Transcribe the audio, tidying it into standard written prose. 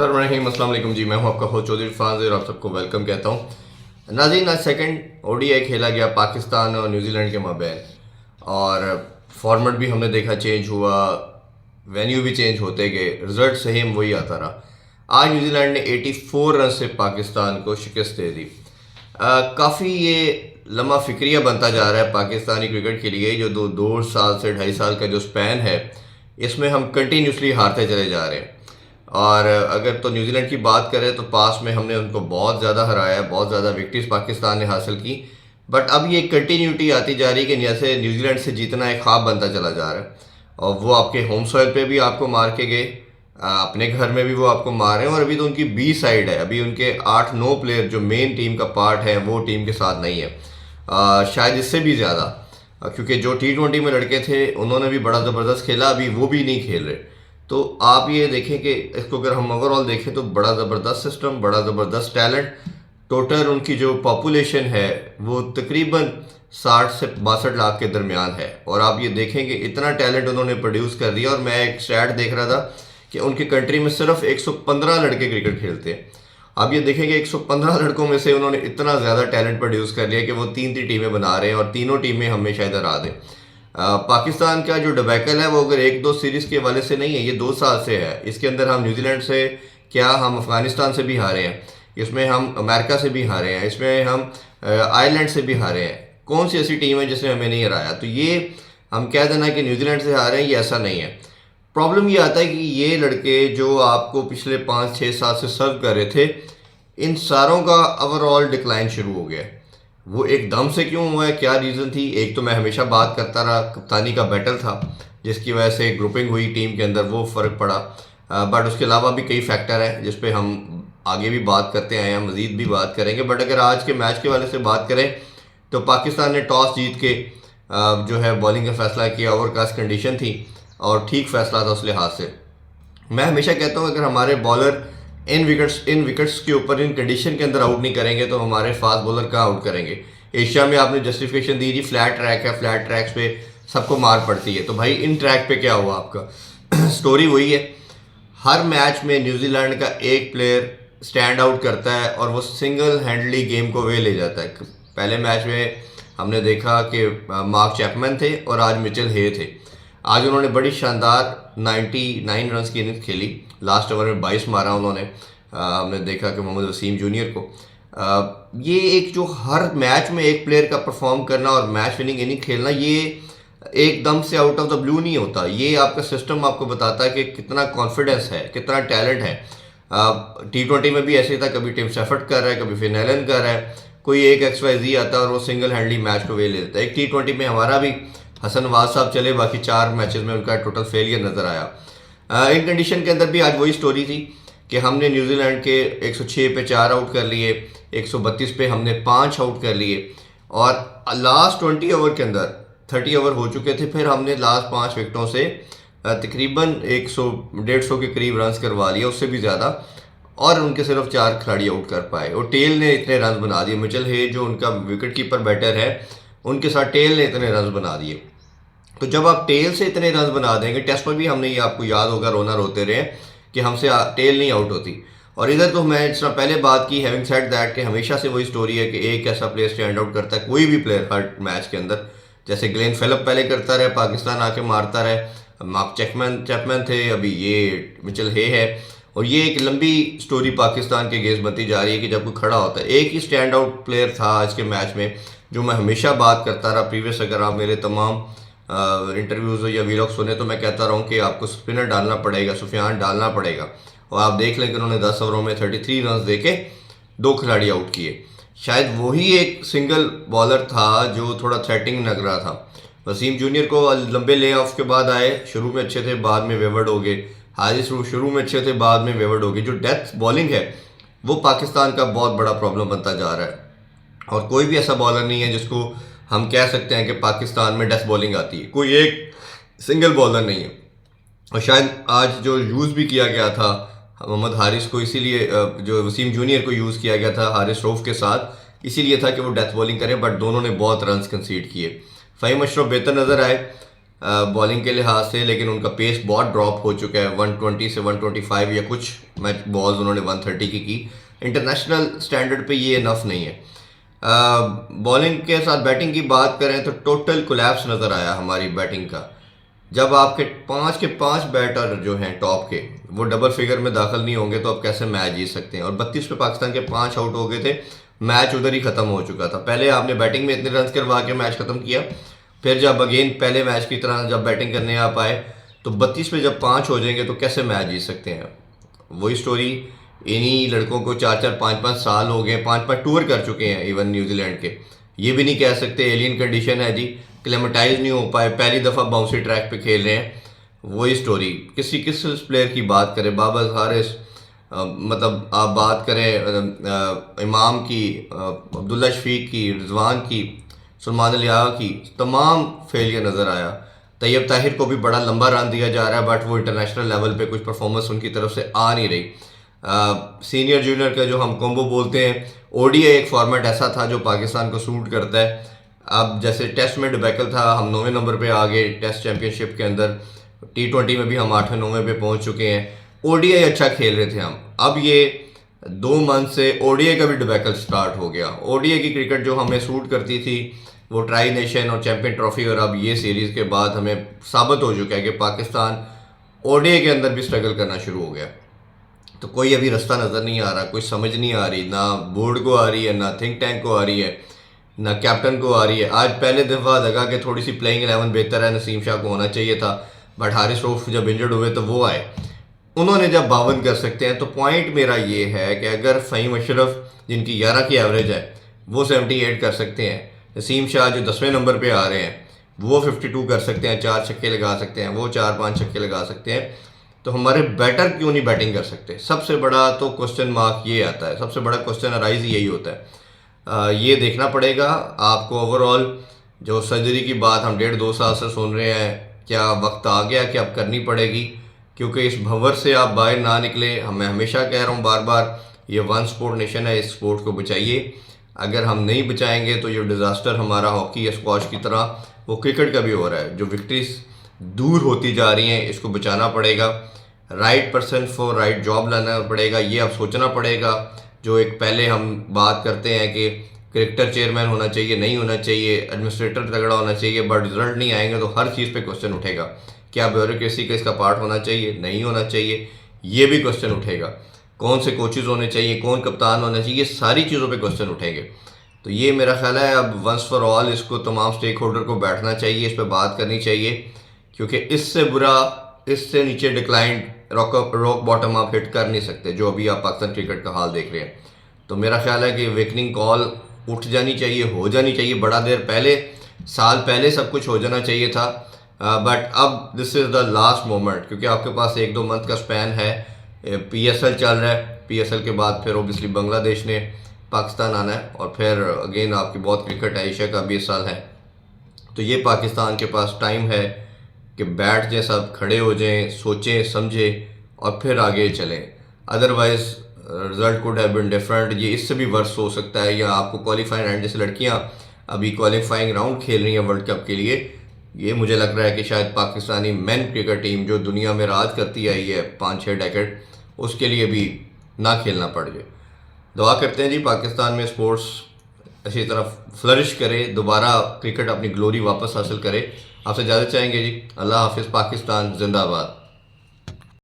अस्सलाम वालेकुम जी। मैं हूं आपका होस्ट चौधरी फाज और आप सबको वेलकम कहता हूं। नाज़रीन, आज सेकंड ओडीआई खेला गया पाकिस्तान और न्यूजीलैंड के माबैन, और फॉर्मेट भी हमने देखा चेंज हुआ, वेन्यू भी चेंज होते गए, रिजल्ट सेम वही आता रहा। आज न्यूजीलैंड ने 84 रन से पाकिस्तान को शिकस्त दे दी। काफ़ी ये लम्हा फिक्रिया बनता जा रहा है पाकिस्तानी क्रिकेट के लिए। जो दो साल से 2.5 साल का जो स्पैन है, इसमें हम कंटिन्यूसली हारते चले जा रहे हैं। और अगर तो न्यूजीलैंड की बात करें तो पास में हमने उनको बहुत ज़्यादा हराया, बहुत ज़्यादा विक्ट्रीज पाकिस्तान ने हासिल की। बट अब ये कंटिन्यूटी आती जा रही है कि जैसे न्यूजीलैंड से जीतना एक ख्वाब बनता चला जा रहा है, और वो आपके होम सॉइल पे भी आपको मार के गए, अपने घर में भी वो आपको मार रहे हैं। और अभी तो उनकी बी साइड है, अभी उनके 8-9 प्लेयर जो मेन टीम का पार्ट है वो टीम के साथ नहीं है, शायद इससे भी ज़्यादा, क्योंकि जो T20 में लड़के थे उन्होंने भी बड़ा ज़बरदस्त खेला, अभी वो भी नहीं खेल रहे। तो आप ये देखें कि इसको अगर हम ओवरऑल देखें तो बड़ा ज़बरदस्त सिस्टम, बड़ा ज़बरदस्त टैलेंट। टोटल उनकी जो पॉपुलेशन है वो तकरीबन 60 से 62 लाख के दरमियान है, और आप ये देखेंगे इतना टैलेंट उन्होंने प्रोड्यूस कर दिया। और मैं एक स्टैट देख रहा था कि उनकी कंट्री में सिर्फ 115 लड़के क्रिकेट खेलते हैं। आप ये देखेंगे 115 लड़कों में से उन्होंने इतना ज़्यादा टैलेंट प्रोड्यूस कर लिया कि वो 3 टीमें बना रहे हैं, और तीनों टीमें हमें शायद हरा दें। पाकिस्तान का जो डिबैकल है वो अगर 1-2 सीरीज़ के हवाले से नहीं है, ये 2 साल से है। इसके अंदर हम न्यूजीलैंड से क्या, हम अफ़गानिस्तान से भी हारे हैं, इसमें हम अमेरिका से भी हारे हैं, इसमें हम आयरलैंड से भी हारे हैं। कौन सी ऐसी टीम है जिसने हमें नहीं हराया? तो ये हम कह देना कि न्यूजीलैंड से हारे हैं, ये ऐसा नहीं है। प्रॉब्लम ये आता है कि ये लड़के जो आपको पिछले 5-6 साल से सर्व कर रहे थे, इन सारों का ओवरऑल डिक्लाइन शुरू हो गया है। वो एकदम से क्यों हुआ है, क्या रीज़न थी? एक तो मैं हमेशा बात करता रहा, कप्तानी का बैटल था जिसकी वजह से ग्रुपिंग हुई टीम के अंदर, वो फ़र्क पड़ा। बट उसके अलावा भी कई फैक्टर हैं जिस पे हम आगे भी बात करते आए हैं, मज़ीद भी बात करेंगे। बट अगर आज के मैच के वाले से बात करें तो पाकिस्तान ने टॉस जीत के जो है बॉलिंग का फ़ैसला किया। ओवरकास्ट कंडीशन थी और ठीक फ़ैसला था उस लिहाज से। मैं हमेशा कहता हूँ अगर हमारे बॉलर इन विकेट्स के ऊपर, इन कंडीशन के अंदर आउट नहीं करेंगे तो हमारे फास्ट बॉलर कहाँ आउट करेंगे। एशिया में आपने जस्टिफिकेशन दी जी, फ्लैट ट्रैक है, फ्लैट ट्रैक्स पे सबको मार पड़ती है। तो भाई इन ट्रैक पे क्या हुआ आपका? स्टोरी वही है, हर मैच में न्यूजीलैंड का एक प्लेयर स्टैंड आउट करता है और वो सिंगल हैंडली गेम को वे ले जाता है। पहले मैच में हमने देखा कि मार्क चैपमैन थे और आज मिचेल हे थे। आज उन्होंने बड़ी शानदार 99 रन की इनिंग्स खेली, लास्ट ओवर में 22 मारा उन्होंने। हमने देखा कि मोहम्मद वसीम जूनियर को ये एक जो हर मैच में एक प्लेयर का परफॉर्म करना और मैच विनिंग इनिंग खेलना, ये एकदम से आउट ऑफ द ब्लू नहीं होता। ये आपका सिस्टम आपको बताता है कि कितना कॉन्फिडेंस है, कितना टैलेंट है। T20 में भी ऐसे था, कभी टिम शेफर्ड कर रहा है, कभी फिन एलन कर रहा है, कोई एक XYZ आता है और वो सिंगल हैंडली मैच को वे ले लेता है। एक T20 में हमारा भी हसन नवाज साहब चले, बाकी 4 मैचेस में उनका टोटल फेलियर नज़र आया। इन कंडीशन के अंदर भी आज वही स्टोरी थी कि हमने न्यूजीलैंड के 106 पे 4 आउट कर लिए, 132 पे हमने 5 आउट कर लिए, और लास्ट 20 ओवर के अंदर 30 ओवर हो चुके थे, फिर हमने लास्ट 5 विकेटों से तकरीबन 100-150 के करीब रन्स करवा लिए, उससे भी ज़्यादा, और उनके सिर्फ 4 खिलाड़ी आउट कर पाए। और टेल ने इतने रन बना दिए, मिचेल हे जो उनका विकेट कीपर बैटर है, उनके साथ टेल ने इतने रन बना दिए। तो जब आप टेल से इतने रन बना देंगे, टेस्ट में भी हमने ये आपको याद होगा रोना रोते रहे कि हमसे टेल नहीं आउट होती। और इधर तो मैं जिस तरह पहले बात की, हैविंग सेड दैट, कि हमेशा से वही स्टोरी है कि एक ऐसा प्लेयर स्टैंड आउट करता है, कोई भी प्लेयर हर मैच के अंदर, जैसे ग्लेन फिलिप पहले करता रहे, पाकिस्तान आके मारता रहे, मार्क चैपमैन थे, अभी ये मिचेल हे है। और ये एक लंबी स्टोरी पाकिस्तान के अगेंस्ट बनती जा रही है कि जब कोई खड़ा होता है। एक ही स्टैंड आउट प्लेयर था आज के मैच में जो मैं हमेशा बात करता रहा प्रीवियस, अगर आप मेरे तमाम इंटरव्यूज़ या वीलॉग सुने तो मैं कहता रहा हूँ कि आपको स्पिनर डालना पड़ेगा, सुफियान डालना पड़ेगा। और आप देख लें कि उन्होंने 10 ओवरों में 33 रन दे के 2 खिलाड़ी आउट किए। शायद वही एक सिंगल बॉलर था जो थोड़ा थ्रेटिंग लग रहा था। वसीम जूनियर को लंबे ले ऑफ के बाद आए, शुरू में अच्छे थे, बाद में वेवर्ड हो गए। हारिस शुरू में अच्छे थे, बाद में वेवर्ड हो गए। जो डेथ बॉलिंग है वो पाकिस्तान का बहुत बड़ा प्रॉब्लम बनता जा रहा है, और कोई भी ऐसा बॉलर नहीं है जिसको हम कह सकते हैं कि पाकिस्तान में डेथ बॉलिंग आती है, कोई एक सिंगल बॉलर नहीं है। और शायद आज जो यूज़ भी किया गया था मोहम्मद हारिस को, इसीलिए जो वसीम जूनियर को यूज़ किया गया था हारिस रऊफ के साथ, इसीलिए था कि वो डेथ बॉलिंग करें, बट दोनों ने बहुत रन्स कंसीड किए। फ़हीम अशरफ बेहतर नज़र आए, बॉलिंग के लिहाज से, लेकिन उनका पेस बहुत ड्रॉप हो चुका है। 120 से 125 या कुछ मैच बॉल्स उन्होंने 130 की इंटरनेशनल स्टैंडर्ड पे ये इनफ नहीं है। बॉलिंग के साथ बैटिंग की बात करें तो टोटल कोलैप्स नज़र आया हमारी बैटिंग का। जब आपके के पांच बैटर जो हैं टॉप के वो डबल फिगर में दाखिल नहीं होंगे तो आप कैसे मैच जीत सकते हैं। और 32 पे पाकिस्तान के 5 आउट हो गए थे, मैच उधर ही खत्म हो चुका था। पहले आपने बैटिंग में इतने रन करवा के मैच खत्म किया, फिर जब अगेन पहले मैच की तरह जब बैटिंग करने आप आए तो 32 पे जब 5 हो जाएंगे तो कैसे मैच जीत सकते हैं। वही स्टोरी, इन्हीं लड़कों को 4-4 5-5 साल हो गए, 5-5 टूर कर चुके हैं इवन न्यूजीलैंड के। ये भी नहीं कह सकते एलियन कंडीशन है जी, क्लेमेटाइज नहीं हो पाए, पहली दफ़ा बाउंसी ट्रैक पे खेल रहे हैं। वही स्टोरी, किस प्लेयर की बात करें, बाबर हारिस, मतलब आप बात करें इमाम की, अब्दुल्ला शफीक की, रिजवान की, सलमान अली आगा की, तमाम फेलियर नज़र आया। तैयब ताहिर को भी बड़ा लंबा रन दिया जा रहा है बट वो इंटरनेशनल लेवल पे कुछ परफॉर्मेंस उनकी तरफ से आ नहीं रही। सीनियर जूनियर का जो हम कॉम्बो बोलते हैं, ओडीआई एक फॉर्मेट ऐसा था जो पाकिस्तान को सूट करता है। अब जैसे टेस्ट में डिबैकल था, हम 9वें नंबर पे आ गए टेस्ट चैंपियनशिप के अंदर, T20 में भी हम 8वें-9वें पे पहुंच चुके हैं। ओडीआई अच्छा खेल रहे थे हम, अब ये 2 मंथ से ओडीआई का भी डिबैकल स्टार्ट हो गया। ओडीआई की क्रिकेट जो हमें सूट करती थी वो ट्राई नेशन और चैंपियन ट्रॉफी, और अब ये सीरीज़ के बाद हमें साबित हो चुका है कि पाकिस्तान ओडीआई के अंदर भी स्ट्रगल करना शुरू हो गया। तो कोई अभी रास्ता नज़र नहीं आ रहा, कोई समझ नहीं आ रही, ना बोर्ड को आ रही है, ना थिंक टैंक को आ रही है, ना कैप्टन को आ रही है। आज पहले दफ़ा लगा कि थोड़ी सी प्लेइंग 11 बेहतर है, नसीम शाह को होना चाहिए था, बट हारिस रऊफ जब इंजर्ड हुए तो वो आए, उन्होंने जब 52 कर सकते हैं। तो पॉइंट मेरा ये है कि अगर फ़हीम अशरफ जिनकी 11 की एवरेज है वो 78 कर सकते हैं, नसीम शाह जो 10वें नंबर पे आ रहे हैं वो 52 कर सकते हैं, 4 छक्के लगा सकते हैं, वो 4-5 छक्के लगा सकते हैं, तो हमारे बैटर क्यों नहीं बैटिंग कर सकते? सबसे बड़ा तो क्वेश्चन मार्क ये आता है, सबसे बड़ा क्वेश्चन अराइज यही होता है। ये देखना पड़ेगा आपको ओवरऑल। जो सर्जरी की बात हम 1.5-2 साल से सुन रहे हैं, क्या वक्त आ गया कि अब करनी पड़ेगी? क्योंकि इस भंवर से आप बाहर ना निकले। मैं हमेशा कह रहा हूँ बार बार, ये वन स्पोर्ट नेशन है, इस स्पोर्ट को बचाइए। अगर हम नहीं बचाएंगे तो ये डिज़ास्टर हमारा हॉकी या स्क्वॉश की तरह वो क्रिकेट का भी हो रहा है, जो विक्ट्रीज दूर होती जा रही हैं, इसको बचाना पड़ेगा। Right person for right job लाना पड़ेगा, ये अब सोचना पड़ेगा। जो एक पहले हम बात करते हैं कि क्रिकेटर चेयरमैन होना चाहिए, नहीं होना चाहिए, एडमिनिस्ट्रेटर तगड़ा होना चाहिए, बट रिजल्ट नहीं आएंगे तो हर चीज़ पे क्वेश्चन उठेगा। क्या ब्यूरोक्रेसी का इसका पार्ट होना चाहिए, नहीं होना चाहिए, ये भी क्वेश्चन उठेगा। कौन से कोचेज़ होने चाहिए, कौन कप्तान होना चाहिए, ये सारी चीज़ों पे क्वेश्चन उठेंगे। तो ये मेरा ख्याल है अब वंस फॉर ऑल इसको तमाम स्टेक होल्डर को बैठना चाहिए, इस पर बात करनी चाहिए, क्योंकि इससे बुरा, इससे नीचे डिक्लाइन रॉक बॉटम आप हिट कर नहीं सकते, जो अभी आप पाकिस्तान क्रिकेट का हाल देख रहे हैं। तो मेरा ख्याल है कि वेकनिंग कॉल उठ जानी चाहिए, हो जानी चाहिए, बड़ा देर पहले, साल पहले सब कुछ हो जाना चाहिए था। बट अब this is the last moment, क्योंकि आपके पास 1-2 मंथ का स्पैन है। PSL चल रहा है, PSL के बाद फिर ओबियसली बांग्लादेश ने पाकिस्तान आना है, और फिर अगेन आपकी बहुत क्रिकेट है, एशिया का 20 साल है। तो ये पाकिस्तान के पास टाइम है कि बैठ जाए, सब खड़े हो जाएं, सोचें समझें और फिर आगे चलें। Otherwise result could have been different. ये इससे भी वर्स हो सकता है, या आपको क्वालिफाइंग राउंड, जैसे लड़कियां अभी क्वालिफाइंग राउंड खेल रही हैं वर्ल्ड कप के लिए, ये मुझे लग रहा है कि शायद पाकिस्तानी मेन क्रिकेट टीम जो दुनिया में राज करती आई है 5-6 डेकेड, उसके लिए भी ना खेलना पड़ जाए। दुआ करते हैं जी पाकिस्तान में स्पोर्ट्स अच्छी तरह फ्लरिश करे, दोबारा क्रिकेट अपनी ग्लोरी वापस हासिल करे। आपसे इजाज़त चाहेंगे जी। अल्लाह हाफिज़, पाकिस्तान जिंदाबाद।